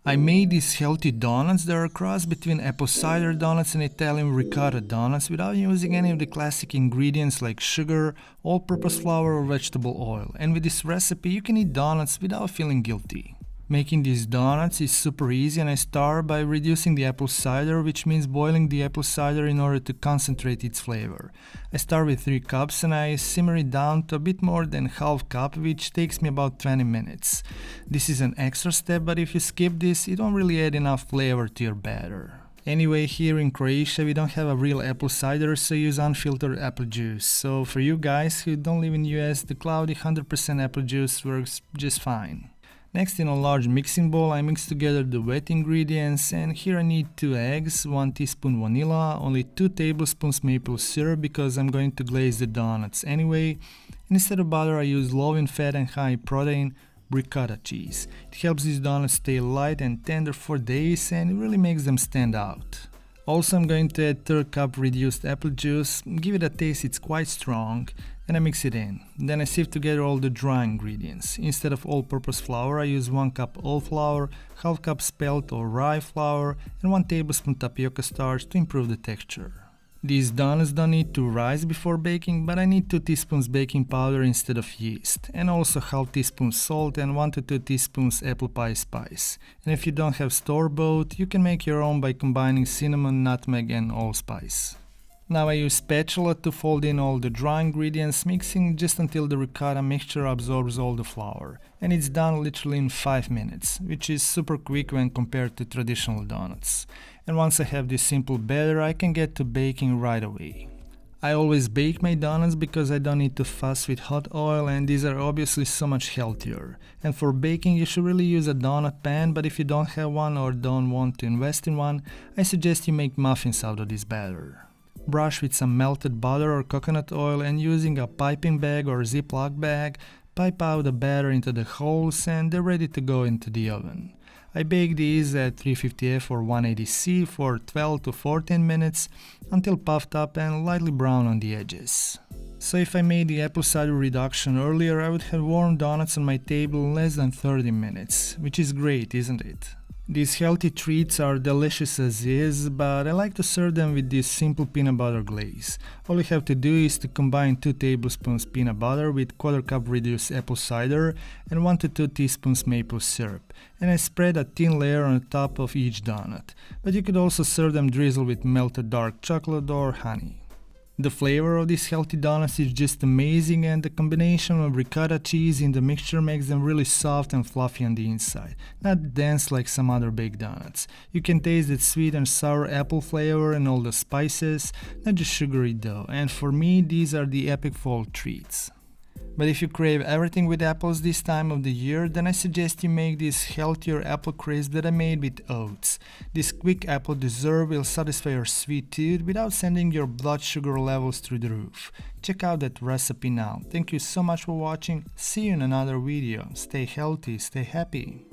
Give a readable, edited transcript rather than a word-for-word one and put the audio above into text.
I made these healthy donuts that are a cross between apple cider donuts and Italian ricotta donuts without using any of the classic ingredients like sugar, all-purpose flour or vegetable oil. And with this recipe you can eat donuts without feeling guilty. Making these donuts is super easy, and I start by reducing the apple cider, which means boiling the apple cider in order to concentrate its flavor. I start with 3 cups and I simmer it down to a bit more than half cup, which takes me about 20 minutes. This is an extra step, but if you skip this, you don't really add enough flavor to your batter. Anyway, here in Croatia we don't have a real apple cider, so use unfiltered apple juice. So for you guys who don't live in US, the cloudy 100% apple juice works just fine. Next, in a large mixing bowl, I mix together the wet ingredients, and here I need 2 eggs, 1 teaspoon vanilla, only 2 tablespoons maple syrup because I'm going to glaze the donuts anyway. And instead of butter I use low in fat and high protein ricotta cheese. It helps these donuts stay light and tender for days, and it really makes them stand out. Also, I'm going to add 1/3 cup reduced apple juice, give it a taste, it's quite strong, and I mix it in. Then I sieve together all the dry ingredients. Instead of all-purpose flour, I use 1 cup oat flour, half cup spelt or rye flour, and 1 tablespoon tapioca starch to improve the texture. These donuts don't need to rise before baking, but I need 2 teaspoons baking powder instead of yeast, and also half teaspoon salt and 1 to 2 teaspoons apple pie spice. And if you don't have store-bought, you can make your own by combining cinnamon, nutmeg and allspice. Now I use spatula to fold in all the dry ingredients, mixing just until the ricotta mixture absorbs all the flour. And it's done literally in 5 minutes, which is super quick when compared to traditional donuts. And once I have this simple batter, I can get to baking right away. I always bake my donuts because I don't need to fuss with hot oil, and these are obviously so much healthier. And for baking you should really use a donut pan, but if you don't have one or don't want to invest in one, I suggest you make muffins out of this batter. Brush with some melted butter or coconut oil, and using a piping bag or Ziploc bag, pipe out the batter into the holes and they're ready to go into the oven. I bake these at 350 F or 180 C for 12 to 14 minutes until puffed up and lightly brown on the edges. So if I made the apple cider reduction earlier, I would have warm donuts on my table in less than 30 minutes, which is great, isn't it? These healthy treats are delicious as is, but I like to serve them with this simple peanut butter glaze. All you have to do is to combine 2 tablespoons peanut butter with 1/4 cup reduced apple cider and 1 to 2 teaspoons maple syrup, and I spread a thin layer on top of each donut. But you could also serve them drizzled with melted dark chocolate or honey. The flavor of these healthy donuts is just amazing, and the combination of ricotta cheese in the mixture makes them really soft and fluffy on the inside, not dense like some other baked donuts. You can taste that sweet and sour apple flavor and all the spices, not just sugary dough, and for me these are the epic fall treats. But if you crave everything with apples this time of the year, then I suggest you make this healthier apple crisp that I made with oats. This quick apple dessert will satisfy your sweet tooth without sending your blood sugar levels through the roof. Check out that recipe now. Thank you so much for watching. See you in another video. Stay healthy, stay happy.